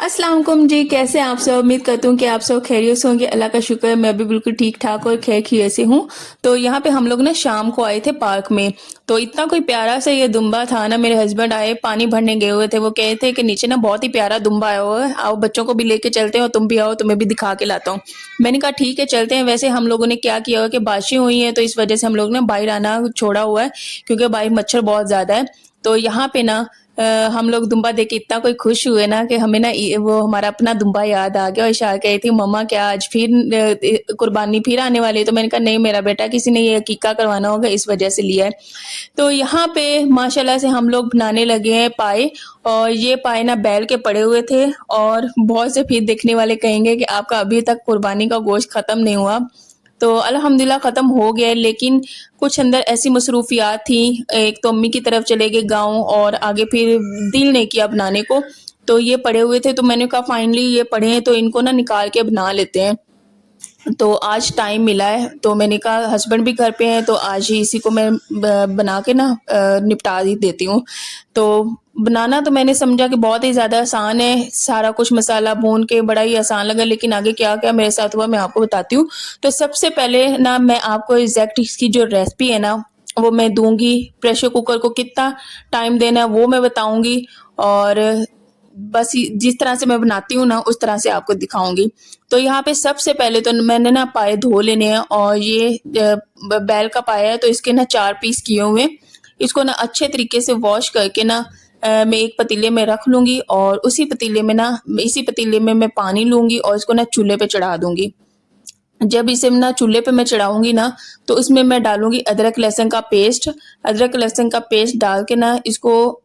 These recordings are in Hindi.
अस्सलाम वालेकुम जी, कैसे हैं आप सब। उम्मीद करती हूँ कि आप सब खैरियत से होंगे। अल्लाह का शुक्र है, मैं भी बिल्कुल ठीक ठाक और खैर खैरियत से हूँ। तो यहाँ पे हम लोग ना शाम को आए थे पार्क में। तो इतना कोई प्यारा सा ये दुम्बा था ना, मेरे हस्बैंड आए पानी भरने गए हुए थे, वो कहे थे कि नीचे ना बहुत ही प्यारा दुम्बा आया हुआ है, आओ बच्चों को भी लेके चलते हैं और तुम भी आओ, तुम्हें भी दिखा के लाता हूँ। मैंने कहा ठीक है चलते हैं। वैसे हम लोगों ने क्या किया हुआ कि बारिशें हुई हैं, तो इस वजह से हम लोग ने बाहर आना छोड़ा हुआ है, क्योंकि बाहर मच्छर बहुत ज्यादा है। तो यहाँ पे ना हम लोग दुम्बा देख के इतना कोई खुश हुए ना कि हमें ना वो हमारा अपना दुम्बा याद आ गया। और इशा कही थी मम्मा क्या आज फिर कुर्बानी फिर आने वाली है। तो मैंने कहा नहीं मेरा बेटा, किसी ने ये अकीका करवाना होगा, इस वजह से लिया है। तो यहाँ पे माशाल्लाह से हम लोग बनाने लगे हैं पाए। और ये पाए ना बैल के पड़े हुए थे, और बहुत से फिर देखने वाले कहेंगे कि आपका अभी तक कुर्बानी का गोश्त खत्म नहीं हुआ। तो अल्हम्दुलिल्लाह ख़त्म हो गया है, लेकिन कुछ अंदर ऐसी मसरूफियात थी। एक तो अम्मी की तरफ चले गए गाँव, और आगे फिर दिल नहीं किया बनाने को। तो ये पड़े हुए थे, तो मैंने कहा फाइनली ये पड़े हैं तो इनको ना निकाल के बना लेते हैं। तो आज टाइम मिला है, तो मैंने कहा हस्बैंड भी घर पे हैं, तो आज ही इसी को मैं बना के ना निपटा ही देती हूँ। तो बनाना तो मैंने समझा कि बहुत ही ज़्यादा आसान है, सारा कुछ मसाला भून के बड़ा ही आसान लगा, लेकिन आगे क्या क्या मेरे साथ हुआ मैं आपको बताती हूँ। तो सबसे पहले ना मैं आपको एग्जैक्ट इसकी जो रेसिपी है ना वो मैं दूंगी। प्रेशर कुकर को कितना टाइम देना है वो मैं बताऊंगी, और बस जिस तरह से मैं बनाती हूँ ना उस तरह से आपको दिखाऊंगी। तो यहाँ पे सबसे पहले तो मैंने ना पाए धो लेने हैं, और ये बैल का पाया है तो इसके ना 4 पीस किए हुए। इसको ना अच्छे तरीके से वॉश करके ना मैं एक पतीले में रख लूंगी, और उसी पतीले में ना इसी पतीले में मैं पानी लूंगी और इसको ना चूल्हे पे चढ़ा दूंगी। जब इसे ना चूल्हे पे मैं चढ़ाऊंगी ना, तो उसमें मैं डालूंगी अदरक लहसुन का पेस्ट। अदरक लहसुन का पेस्ट डाल के ना इसको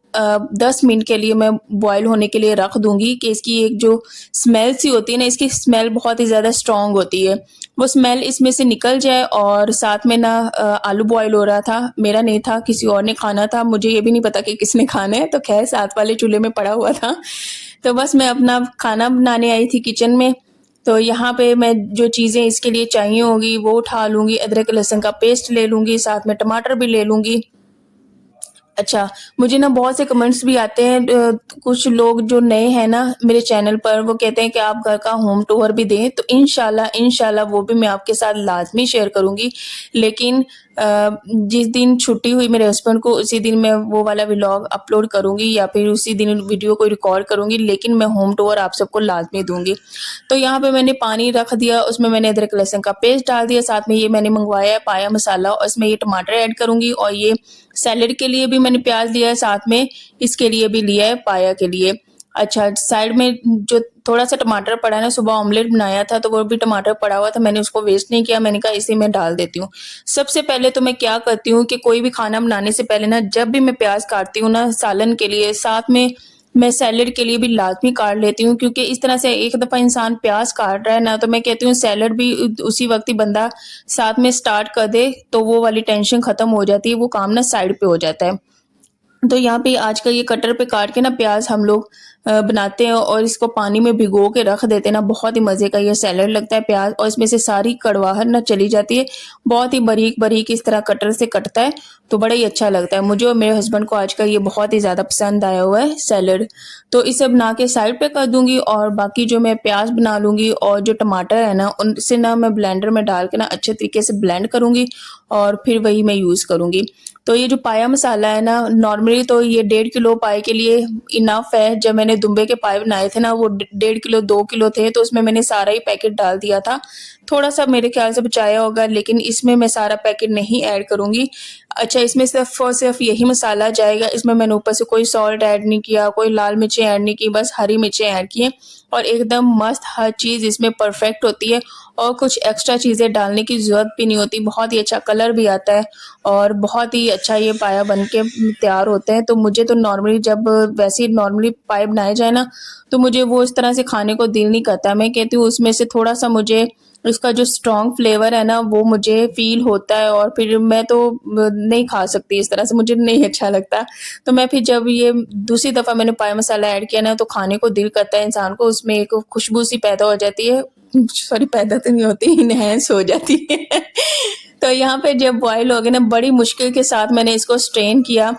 10 मिनट के लिए मैं बॉईल होने के लिए रख दूंगी, कि इसकी एक जो स्मेल सी होती है ना, इसकी स्मेल बहुत ही ज़्यादा स्ट्रॉन्ग होती है, वो स्मेल इसमें से निकल जाए। और साथ में ना आलू बॉईल हो रहा था, मेरा नहीं था, किसी और ने खाना था, मुझे ये भी नहीं पता कि किसने खाना है, तो खैर साथ वाले चूल्हे में पड़ा हुआ था। तो बस मैं अपना खाना बनाने आई थी किचन में। तो यहाँ पे मैं जो चीज़ें इसके लिए चाहिए होगी वो उठा लूँगी। अदरक लहसुन का पेस्ट ले लूँगी, साथ में टमाटर भी ले लूँगी। अच्छा, मुझे ना बहुत से कमेंट्स भी आते हैं, कुछ लोग जो नए हैं ना मेरे चैनल पर, वो कहते हैं कि आप घर का होम टूर भी दें। तो इंशाल्लाह इंशाल्लाह वो भी मैं आपके साथ लाज़मी शेयर करूँगी। लेकिन जिस दिन छुट्टी हुई मेरे हस्बैंड को, उसी दिन मैं वो वाला व्लॉग अपलोड करूँगी, या फिर उसी दिन वीडियो को रिकॉर्ड करूँगी, लेकिन मैं होम टूर आप सबको लाज़मी दूँगी। तो यहाँ पे मैंने पानी रख दिया, उसमें मैंने अदरक लहसुन का पेस्ट डाल दिया, साथ में ये मैंने मंगवाया है पाया मसाला, और इसमें ये टमाटर ऐड करूँगी। और ये सैलेड के लिए भी मैंने प्याज लिया है, साथ में इसके लिए भी लिया है पाया के लिए। अच्छा, साइड में जो थोड़ा सा टमाटर पड़ा है ना, सुबह ऑमलेट बनाया था तो वो भी टमाटर पड़ा हुआ था, मैंने उसको वेस्ट नहीं किया, मैंने कहा इसी में डाल देती हूँ। सबसे पहले तो मैं क्या करती हूँ कि कोई भी खाना बनाने से पहले ना, जब भी मैं प्याज काटती हूँ ना सालन के लिए, साथ में मैं सैलेड के लिए भी लाजमी काट लेती हूँ, क्योंकि इस तरह से एक दफ़ा इंसान प्याज काट रहा है ना, तो मैं कहती हूँ सैलेड भी उसी वक्त ही बंदा साथ में स्टार्ट कर दे, तो वो वाली टेंशन ख़त्म हो जाती है, वो काम ना साइड पे हो जाता है। तो यहाँ पे आजकल ये कटर पे काट के ना प्याज हम लोग बनाते हैं, और इसको पानी में भिगो के रख देते हैं ना, बहुत ही मज़े का ये सैलेड लगता है प्याज, और इसमें से सारी कड़वाहट ना चली जाती है। बहुत ही बारीक बारीक इस तरह कटर से कटता है, तो बड़ा ही अच्छा लगता है मुझे और मेरे हस्बैंड को। आजकल ये बहुत ही ज़्यादा पसंद आया हुआ है सैलेड। तो इसे बना के साइड पे कर दूंगी, और बाकी जो मैं प्याज बना लूँगी, और जो टमाटर है ना उनसे ना मैं ब्लेंडर में डाल के ना अच्छे तरीके से ब्लेंड करूँगी, और फिर वही मैं यूज़ करूँगी। तो ये जो पाया मसाला है ना, नॉर्मली तो ये 1.5 किलो पाए के लिए इनफ है। जब मैंने दुम्बे के पाए बनाए थे ना, वो 1.5 किलो 2 किलो थे, तो उसमें मैंने सारा ही पैकेट डाल दिया था। थोड़ा सा मेरे ख्याल से बचाया होगा, लेकिन इसमें मैं सारा पैकेट नहीं ऐड करूँगी। अच्छा, इसमें सिर्फ और सिर्फ यही मसाला जाएगा, इसमें मैंने ऊपर से कोई सॉल्ट ऐड नहीं किया, कोई लाल मिर्चें ऐड नहीं की, बस हरी मिर्चें ऐड की हैं। और एकदम मस्त हर चीज़ इसमें परफेक्ट होती है, और कुछ एक्स्ट्रा चीज़ें डालने की ज़रूरत भी नहीं होती। बहुत ही अच्छा कलर भी आता है, और बहुत ही अच्छा ये पाया बन के तैयार होते हैं। तो मुझे तो नॉर्मली जब वैसे ही नॉर्मली पाए बनाए जाए ना, तो मुझे वो इस तरह से खाने को दिल नहीं करता। मैं कहती हूँ उसमें से थोड़ा-सा मुझे इसका जो स्ट्रॉन्ग फ्लेवर है ना वो मुझे फ़ील होता है, और फिर मैं तो नहीं खा सकती इस तरह से, मुझे नहीं अच्छा लगता। तो मैं फिर जब ये दूसरी दफ़ा मैंने पाया मसाला ऐड किया ना, तो खाने को दिल करता है इंसान को, उसमें एक खुशबू सी पैदा हो जाती है। सॉरी, पैदा तो नहीं होती, इनहैंस हो जाती है। तो यहाँ पे जब बॉयल हो गए ना, बड़ी मुश्किल के साथ मैंने इसको स्ट्रेन किया,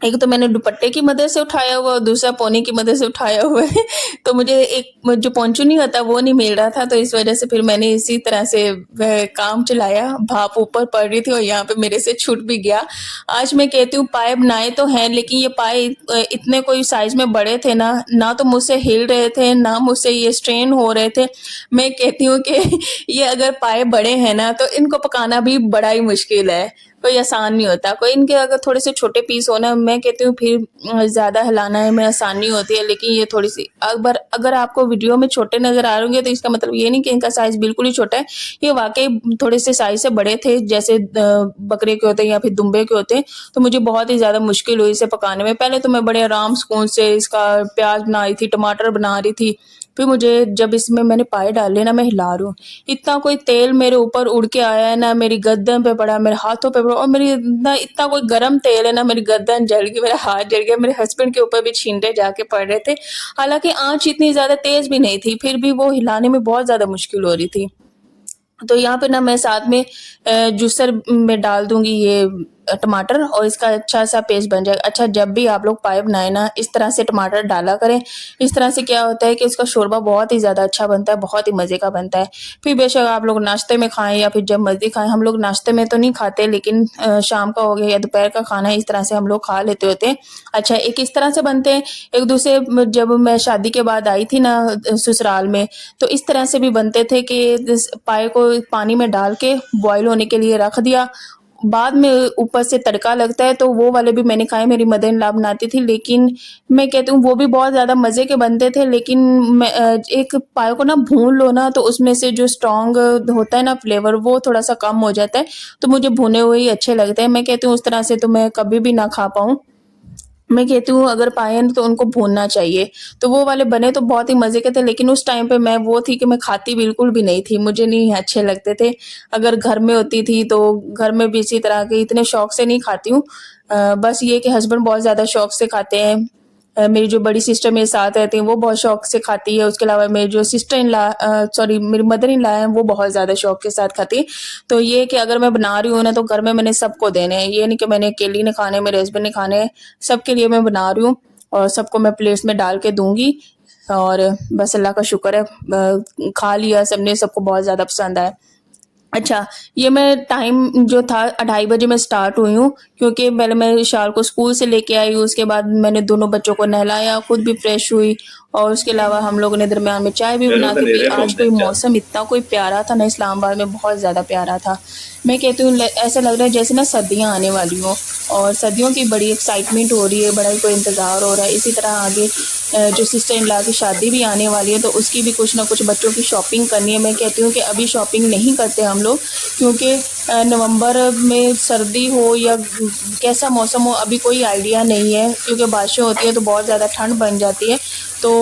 एक तो मैंने दुपट्टे की मदद से उठाया हुआ और दूसरा पौनी की मदद से उठाया हुआ है। तो मुझे एक जो पोंचू नहीं होता वो नहीं मिल रहा था, तो इस वज़ह से फिर मैंने इसी तरह से वह काम चलाया। भाप ऊपर पड़ रही थी और यहाँ पे मेरे से छूट भी गया। आज मैं कहती हूँ पाए बनाए तो हैं, लेकिन ये पाए इतने कोई साइज़ में बड़े थे ना, ना तो मुझसे हिल रहे थे, ना मुझसे ये स्ट्रेन हो रहे थे। मैं कहती हूँ कि ये अगर पाए बड़े हैं ना, तो इनको पकाना भी बड़ा ही मुश्किल है। कोई आसान नहीं होता। कोई इनके अगर थोड़े से छोटे पीस हो ना, मैं कहती हूँ फिर ज़्यादा हिलाना में आसानी होती है, लेकिन ये थोड़ी-सी अगर अगर आपको वीडियो में छोटे नज़र आ रहे होंगे तो इसका मतलब ये नहीं कि इनका साइज़ बिल्कुल ही छोटा है। ये वाक़ई थोड़े से साइज़ से बड़े थे, जैसे बकरे के होते हैं या फिर दुम्बे के होते हैं, तो मुझे बहुत ही ज़्यादा मुश्किल हुई इसे पकाने में। पहले तो मैं बड़े आराम सुकून से इसका प्याज़ बना रही थी, टमाटर बना रही थी, फिर मुझे जब इसमें मैंने पाए डाले ना, मैं हिला रही हूँ, इतना कोई तेल मेरे ऊपर उड़ के आया है ना, मेरी गर्दन पे पड़ा, मेरे हाथों पे पड़ा, और मेरी इतना इतना कोई गरम तेल है ना, मेरी गर्दन जल गई, मेरा हाथ जल गया, मेरे हस्बैंड के ऊपर भी छींटे जाके पड़ रहे थे। हालाँकि आँच इतनी ज़्यादा तेज़ भी नहीं थी, फिर भी वो हिलाने में बहुत ज़्यादा मुश्किल हो रही थी। तो यहाँ पे ना मैं साथ में जूसर में डाल दूँगी ये टमाटर, और इसका अच्छा-सा पेस्ट बन जाएगा। अच्छा, जब भी आप लोग पाए बनाएँ ना, इस तरह से टमाटर डाला करें। इस तरह से क्या होता है कि इसका शोरबा बहुत ही ज़्यादा अच्छा बनता है, बहुत ही मज़े का बनता है। फिर बेशक आप लोग नाश्ते में खाएँ या फिर जब मर्ज़ी खाएँ। हम लोग नाश्ते में तो नहीं खाते, लेकिन शाम का हो गया या दोपहर का खाना है, इस तरह से हम लोग खा लेते होते हैं। अच्छा, एक इस तरह से बनते हैं, एक दूसरे जब मैं शादी के बाद आई थी ना ससुराल में, तो इस तरह से भी बनते थे कि इस पाए को पानी में डाल के बॉयल होने के लिए रख दिया। बाद में ऊपर से तड़का लगता है, तो वो वाले भी मैंने खाए, मेरी मदर इन लॉ बनाती थी, लेकिन मैं कहती हूँ वो भी बहुत ज़्यादा मज़े के बनते थे। लेकिन मैं एक पाए को ना भून लो ना, तो उसमें से जो स्ट्रॉन्ग होता है ना फ्लेवर, वो थोड़ा-सा कम हो जाता है, तो मुझे भुने हुए ही अच्छे लगते हैं। मैं कहती हूँ उस तरह से तो मैं कभी भी ना खा पाऊँ। मैं कहती हूँ अगर पाए हैं तो उनको भूनना चाहिए। तो वो वाले बने तो बहुत ही मज़े के थे, लेकिन उस टाइम पे मैं वो थी कि मैं खाती बिल्कुल भी नहीं थी, मुझे नहीं अच्छे लगते थे। अगर घर में होती थी तो घर में भी इसी तरह के इतने शौक से नहीं खाती हूँ। बस ये कि हस्बैंड बहुत ज़्यादा शौक से खाते हैं। मेरी जो बड़ी सिस्टर मेरे साथ रहती हैं वो बहुत शौक से खाती है। उसके अलावा मेरी जो सिस्टर इन लॉ सॉरी मेरी मदर इन लॉ हैं, वो बहुत ज़्यादा शौक के साथ खाती हैं। तो ये है कि अगर मैं बना रही हूँ ना, तो घर में मैंने सबको देने हैं। ये नहीं कि मैंने अकेली ने खाने हैं, मेरे हस्बैंड ने खाने हैं। सबके लिए मैं बना रही हूँ और सबको मैं प्लेट्स में डाल के दूँगी, और बस अल्लाह का शुक्र है खा लिया सबने, सबको बहुत ज़्यादा पसंद आया। अच्छा, ये मैं टाइम जो था 2:30 बजे मैं स्टार्ट हुई हूँ, क्योंकि पहले मैं विशाल को स्कूल से लेके आई हूँ, उसके बाद मैंने दोनों बच्चों को नहलाया, खुद भी फ्रेश हुई, और उसके अलावा हम लोगों ने दरमियान में चाय भी बना के पी। आज कोई मौसम इतना कोई प्यारा था ना, इस्लामाबाद में बहुत ज़्यादा प्यारा था। मैं कहती हूँ ऐसा लग रहा है जैसे ना सर्दियाँ आने वाली हों, और सर्दियों की बड़ी एक्साइटमेंट हो रही है, बड़ा ही कोई इंतज़ार हो रहा है। इसी तरह आगे जो सिस्टर इन लॉ की शादी भी आने वाली है, तो उसकी भी कुछ ना कुछ बच्चों की शॉपिंग करनी है। मैं कहती हूँ कि अभी शॉपिंग नहीं करते हम लोग, क्योंकि नवंबर में सर्दी हो या कैसा मौसम हो अभी कोई आइडिया नहीं है, क्योंकि बारिशें होती हैं तो बहुत ज़्यादा ठंड बन जाती है। तो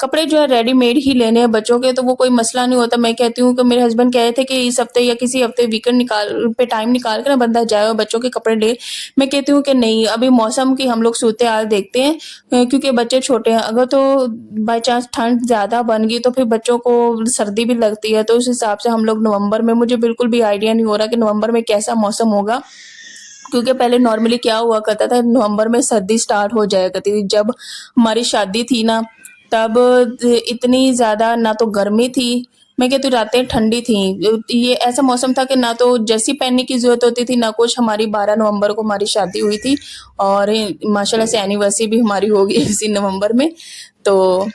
कपड़े जो है रेडीमेड ही लेने हैं बच्चों के, तो वो कोई मसला नहीं होता। मैं कहती हूँ कि मेरे हस्बैंड कह रहे थे कि इस हफ्ते या किसी हफ्ते वीकेंड निकाल पे टाइम निकाल के ना बंदा जाए और बच्चों के कपड़े ले। मैं कहती हूँ कि नहीं, अभी मौसम की हम लोग सूरत हाल देखते हैं, क्योंकि बच्चे छोटे हैं। अगर तो बाई चांस ठंड ज़्यादा बन गई तो फिर बच्चों को सर्दी भी लगती है, तो उस हिसाब से हम लोग नवंबर में, मुझे बिल्कुल भी आइडिया नहीं हो रहा कि नवंबर में कैसा मौसम होगा, क्योंकि पहले नॉर्मली क्या हुआ करता था, नवंबर में सर्दी स्टार्ट हो जाया करती थी। जब हमारी शादी थी ना, तब इतनी ज़्यादा ना तो गर्मी थी, मैं कहती हूँ रातें ठंडी थी। ये ऐसा मौसम था कि ना तो जर्सी पहनने की ज़रूरत होती थी, ना कुछ। हमारी 12 नवंबर को हमारी शादी हुई थी, और माशाल्लाह से एनिवर्सरी भी हमारी हो गई इसी नवंबर में। तो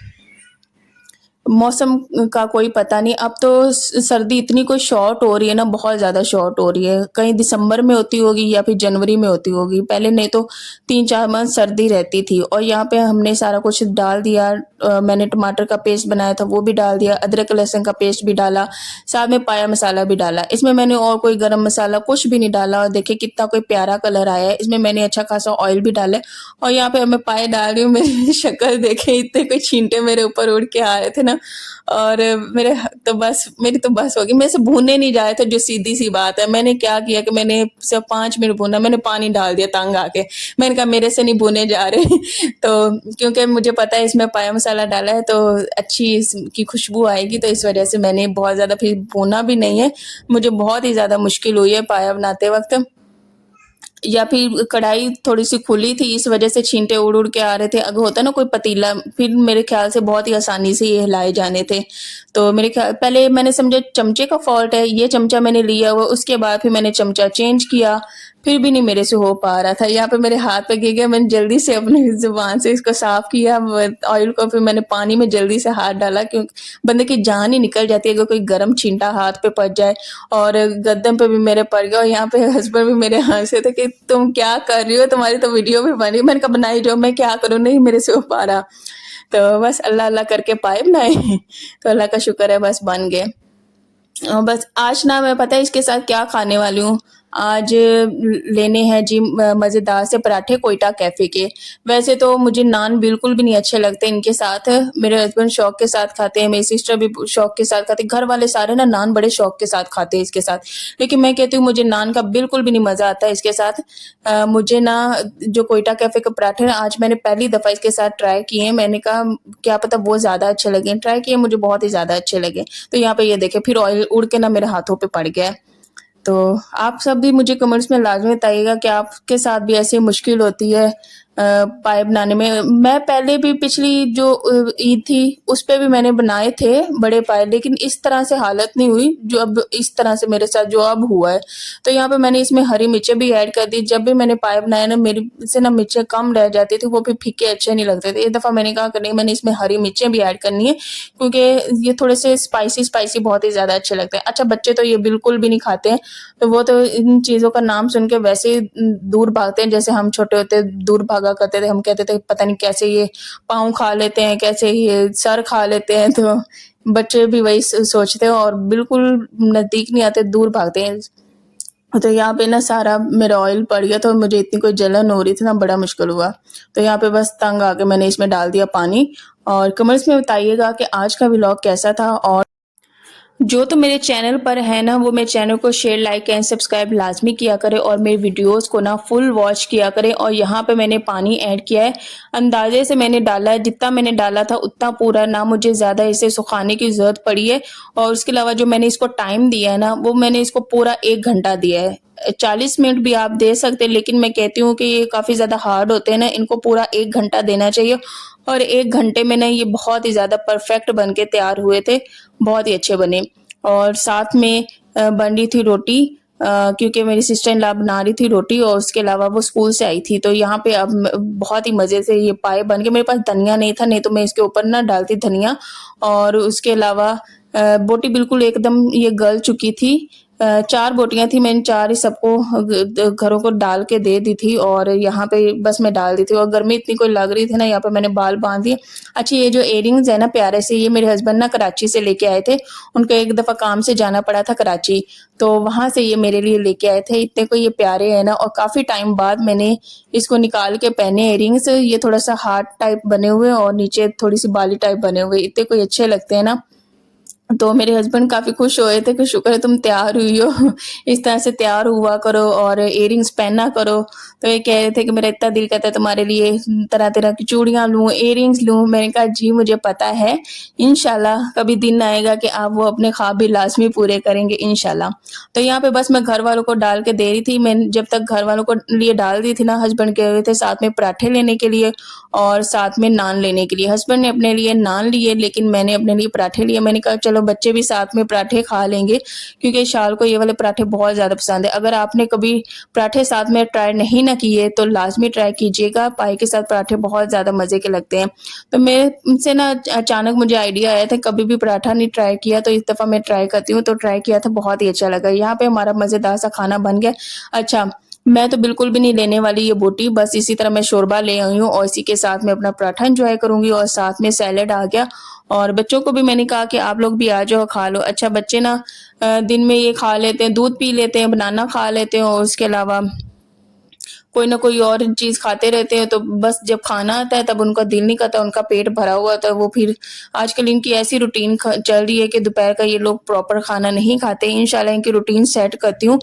मौसम का कोई पता नहीं। अब तो सर्दी इतनी कोई शॉर्ट हो रही है ना, बहुत ज़्यादा शॉर्ट हो रही है। कहीं दिसंबर में होती होगी या फिर जनवरी में होती होगी, पहले नहीं तो 3-4 मंथ सर्दी रहती थी। और यहाँ पे हमने सारा कुछ डाल दिया। मैंने टमाटर का पेस्ट बनाया था वो भी डाल दिया, अदरक लहसुन का पेस्ट भी डाला, साथ में पाया मसाला भी डाला। इसमें मैंने और कोई गरम मसाला कुछ भी नहीं डाला, और देखिए कितना कोई प्यारा कलर आया है। इसमें मैंने अच्छा खासा ऑयल भी डाला है, और यहाँ पे मैं पाए डाल रही हूँ। मेरी शक्ल देखे, इतने कोई छींटे मेरे ऊपर उड़ के आ रहे थे ना, और मेरी तो बस हो गई। मेरे से भूनने नहीं जा रहे थे, जो सीधी सी बात है। मैंने क्या किया कि मैंने सिर्फ 5 मिनट भूना, मैंने पानी डाल दिया तंग आके। मैंने कहा मेरे से नहीं भुने जा रहे तो क्योंकि मुझे पता है इसमें पाया मसाला डाला है तो अच्छी इसकी खुशबू आएगी, तो इस वजह से मैंने बहुत ज़्यादा फिर भूना भी नहीं है। मुझे बहुत ही ज़्यादा मुश्किल हुई है पाया बनाते वक्त। या फिर कढ़ाई थोड़ी-सी खुली थी, इस वजह से छींटे उड़-उड़ के आ रहे थे। अगर होता है ना कोई पतीला, फिर मेरे ख़्याल से बहुत ही आसानी से ये हिलाए जाने थे। तो मेरे ख़्याल पहले मैंने समझा चमचे का फ़ॉल्ट है, ये चमचा मैंने लिया हुआ, उसके बाद फिर मैंने चमचा चेंज किया, फिर भी नहीं मेरे से हो पा रहा था। यहाँ पे मेरे हाथ पे गिर गया, मैंने जल्दी से अपनी ज़ुबान से इसको साफ़ किया, व ऑयल को फिर मैंने पानी में जल्दी से हाथ डाला, क्योंकि बंदे की जान ही निकल जाती है अगर कोई गरम छींटा हाथ पे पड़ जाए। और गर्दन पे भी मेरे पड़ गया, और यहाँ पे हस्बैंड भी मेरे हंसे थे कि तुम क्या कर रही हो, तुम्हारी तो वीडियो भी बनी। मैंने कहा बनाई जाओ, मैं क्या करूँ, नहीं मेरे से हो पा रहा। तो बस अल्लाह अल्लाह करके पाए बनाए। तो अल्लाह का शुक्र है बस बन गए। बस आज ना मैं पता है इसके साथ क्या खाने वाली हूँ। आज लेने हैं जी मज़ेदार से पराठे कोयटा कैफ़े के। वैसे तो मुझे नान बिल्कुल भी नहीं अच्छे लगते इनके साथ। मेरे हस्बैंड शौक के साथ खाते हैं, मेरी सिस्टर भी शौक के साथ खाती है। घर वाले सारे ना नान बड़े शौक के साथ खाते हैं इसके साथ। लेकिन मैं कहती हूँ मुझे नान का बिल्कुल भी नहीं मज़ा आता है इसके साथ। मुझे ना जो कोयटा कैफ़े के पराठे ना आज मैंने पहली दफ़ा इसके साथ ट्राई किए हैं। मैंने कहा क्या पता बहुत ज़्यादा अच्छे लगें। ट्राई किए मुझे बहुत ही ज़्यादा अच्छे लगे। तो यहाँ पे ये देखें फिर ऑयल उड़ के ना मेरे हाथों पे पड़ गया है। तो आप सब भी मुझे कमेंट्स में लाज़मी बताइएगा कि आपके साथ भी ऐसी मुश्किल होती है पाए बनाने में। मैं पहले भी पिछली जो ईद थी उस पे भी मैंने बनाए थे बड़े पाए, लेकिन इस तरह से हालत नहीं हुई जो अब इस तरह से मेरे साथ जो अब हुआ है। तो यहाँ पे मैंने इसमें हरी मिर्चें भी ऐड कर दी। जब भी मैंने पाए बनाए ना मेरी से ना मिर्चें कम रह जाती थी, वो भी फीके अच्छे नहीं लगते थे। इस दफ़ा मैंने कहा कि नहीं मैंने इसमें हरी मिर्चें भी ऐड करनी है, क्योंकि ये थोड़े से स्पाइसी बहुत ही ज़्यादा अच्छे लगते हैं। अच्छा बच्चे तो ये बिल्कुल भी नहीं खाते हैं, तो वो तो इन चीज़ों का नाम सुन के वैसे ही दूर भागते हैं। जैसे हम छोटे होते दूर भागा करते थे, हम कहते थे पता नहीं कैसे ये पाँव खा लेते हैं, कैसे ये सर खा लेते हैं। तो बच्चे भी वही सोचते हैं और बिल्कुल नज़दीक नहीं आते, दूर भागते हैं। तो यहाँ पे ना सारा मेरा ऑयल पड़ गया था और मुझे इतनी कोई जलन हो रही थी ना, बड़ा मुश्किल हुआ। तो यहाँ पे बस तंग आके मैंने इसमें डाल दिया पानी। और कमेंट्स में बताइएगा कि आज का व्लॉग कैसा था, और जो तो मेरे चैनल पर है ना वो मेरे चैनल को शेयर लाइक एंड सब्सक्राइब लाजमी किया करें, और मेरे वीडियोस को ना फुल वॉच किया करें। और यहाँ पे मैंने पानी ऐड किया है, अंदाजे से मैंने डाला है, जितना मैंने डाला था उतना पूरा, ना मुझे ज़्यादा इसे सुखाने की ज़रूरत पड़ी है। और उसके अलावा जो मैंने इसको टाइम दिया है ना, वो मैंने इसको पूरा 1 घंटा दिया है। 40 मिनट भी आप दे सकते हैं, लेकिन मैं कहती हूँ कि ये काफ़ी ज़्यादा हार्ड होते हैं ना, इनको पूरा 1 घंटा देना चाहिए। और 1 घंटे में ना ये बहुत ही ज़्यादा परफेक्ट बन के तैयार हुए थे, बहुत ही अच्छे बने। और साथ में बन रही थी रोटी, क्योंकि मेरी सिस्टर इन लॉ बना रही थी रोटी, और उसके अलावा वो स्कूल से आई थी। तो यहाँ पे अब बहुत ही मज़े से ये पाए बन के, मेरे पास धनिया नहीं था, नहीं तो मैं इसके ऊपर ना डालती धनिया। और उसके अलावा बोटी बिल्कुल एकदम ये गल चुकी थी। 4 बोटियाँ थी, मैंने 4 ही सबको घरों को डाल के दे दी थी, और यहाँ पे बस मैं डाल दी थी। और गर्मी इतनी कोई लग रही थी ना, यहाँ पे मैंने बाल बांध दिए। अच्छा ये जो इयररिंग्स है ना प्यारे से, ये मेरे हस्बैंड ना कराची से लेके आए थे। उनको एक दफ़ा काम से जाना पड़ा था कराची, तो वहाँ से ये मेरे लिए लेके आए थे। इतने को ये प्यारे हैं ना, और काफ़ी टाइम बाद मैंने इसको निकाल के पहने इयररिंग्स। ये थोड़ा सा हार्ट टाइप बने हुए और नीचे थोड़ी सी बाली टाइप बने हुए, इतने कोई अच्छे लगते हैं ना। तो मेरे हस्बैंड काफ़ी खुश हुए थे कि शुक्र है तुम तैयार हुई हो। इस तरह से तैयार हुआ करो और इयररिंग्स पहना करो। तो ये कह रहे थे कि मेरा इतना दिल करता है तुम्हारे लिए तरह-तरह की चूड़ियाँ लूँ, इयररिंग्स लूँ। मैंने कहा जी मुझे पता है, इंशाल्लाह कभी दिन आएगा कि आप वो अपने ख्वाब भी लाज़मी पूरे करेंगे इंशाल्लाह। तो यहाँ पे बस मैं घर वालों को डाल के दे रही थी। मैंने जब तक घर वालों को लिए डाल दी थी ना, हस्बैंड गए हुए थे साथ में पराठे लेने के लिए और साथ में नान लेने के लिए। हस्बैंड ने अपने लिए नान लिए, लेकिन मैंने अपने लिए पराठे लिए। मैंने कहा चलो बच्चे भी साथ में पराठे खा लेंगे, क्योंकि शाल को ये वाले पराठे बहुत ज़्यादा पसंद है। अगर आपने कभी पराठे साथ में ट्राई नहीं ना किए तो लाजमी ट्राई कीजिएगा, पाई के साथ पराठे बहुत ज़्यादा मज़े के लगते हैं। तो मेरे से ना अचानक मुझे आइडिया आया था, कभी भी पराठा नहीं ट्राई किया, तो इस दफ़ा मैं ट्राई करती हूँ। तो ट्राई किया था, बहुत ही अच्छा लगा। यहाँ पे हमारा मज़ेदार सा खाना बन गया। अच्छा मैं तो बिल्कुल भी नहीं लेने वाली ये बोटी, बस इसी तरह मैं शोरबा ले आई हूँ और इसी के साथ मैं अपना पराठा एंजॉय करूँगी, और साथ में सैलेड आ गया। और बच्चों को भी मैंने कहा कि आप लोग भी आ जाओ खा लो। अच्छा बच्चे ना दिन में ये खा लेते हैं, दूध पी लेते हैं, बनाना खा लेते हैं, और उसके अलावा कोई ना कोई और चीज़ खाते रहते हैं। तो बस जब खाना आता है तब उनका दिल नहीं करता, उनका पेट भरा हुआ होता है। वो फिर आजकल इनकी ऐसी रूटीन चल रही है कि दोपहर का ये लोग प्रॉपर खाना नहीं खाते। इंशाल्लाह इनकी रूटीन सेट करती हूँ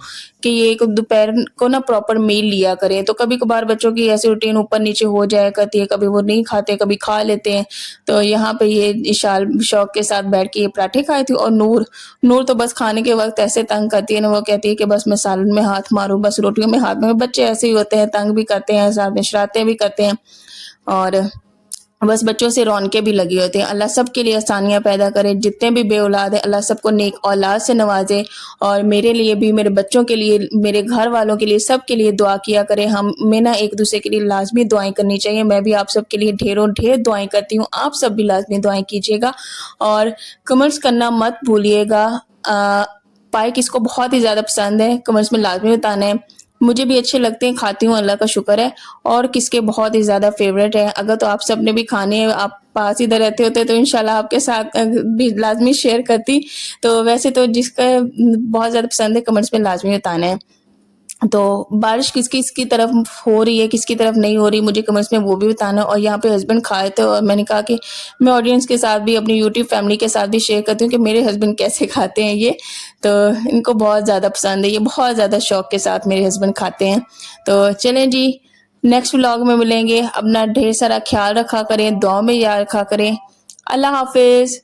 कि ये एक दोपहर को ना प्रॉपर मील लिया करें। तो कभी-कभार बच्चों की ऐसी रूटीन ऊपर-नीचे हो जाया करती है, कभी वो नहीं खाते, कभी खा लेते हैं। तो यहाँ पे ये इशाल शौक के साथ बैठ के ये पराठे खाए थे। और नूर तो बस खाने के वक़्त ऐसे तंग करती है ना, वो कहती है कि बस मैं सालन में हाथ मारूँ, बस रोटियों में हाथ मारूँ। बच्चे ऐसे ही होते हैं, तंग भी करते हैं, साथ में शरारतें भी करते हैं। और बस बच्चों से रौनकें भी लगी होती हैं। अल्लाह सबके लिए आसानियाँ पैदा करे, जितने भी बेऔलाद हैं अल्लाह सबको नेक औलाद से नवाज़े। और मेरे लिए भी, मेरे बच्चों के लिए, मेरे घर वालों के लिए, सबके लिए दुआ किया करें। हमें ना एक-दूसरे के लिए लाज़मी दुआएँ करनी चाहिए। मैं भी आप सबके लिए ढेरों ढेर दुआएँ करती हूँ, आप सब भी लाज़मी दुआएँ कीजिएगा। और कमेंट्स करना मत भूलिएगा। अ, पाए किसको बहुत ही ज़्यादा पसंद है, कमेंट्स में लाज़मी बताना है। मुझे भी अच्छे लगते हैं, खाती हूँ, अल्लाह का शुक्र है। और किसके बहुत ही ज़्यादा फ़ेवरेट हैं। अगर तो आप सबने भी खाने हैं, आप पास इधर रहते होते तो इंशाल्लाह आपके साथ भी लाज़मी शेयर करती। तो वैसे तो जिसका बहुत ज़्यादा पसंद है कमेंट्स में लाज़मी बताना है। तो बारिश किस-किस की तरफ हो रही है, किसकी तरफ नहीं हो रही, मुझे कमेंट्स में वो भी बताना। और यहाँ पे हस्बैंड खाए थे और मैंने कहा कि मैं ऑडियंस के साथ भी, अपनी यूट्यूब फैमिली के साथ भी शेयर करती हूँ कि मेरे हस्बैंड कैसे खाते हैं ये। तो इनको बहुत ज़्यादा पसंद है, ये बहुत ज़्यादा शौक के साथ मेरे हस्बैंड खाते हैं। तो चलें जी, नेक्स्ट व्लॉग में मिलेंगे। अपना ढेर सारा ख़्याल रखा करें, दुआओं में याद रखा करें। अल्लाह हाफ़िज़।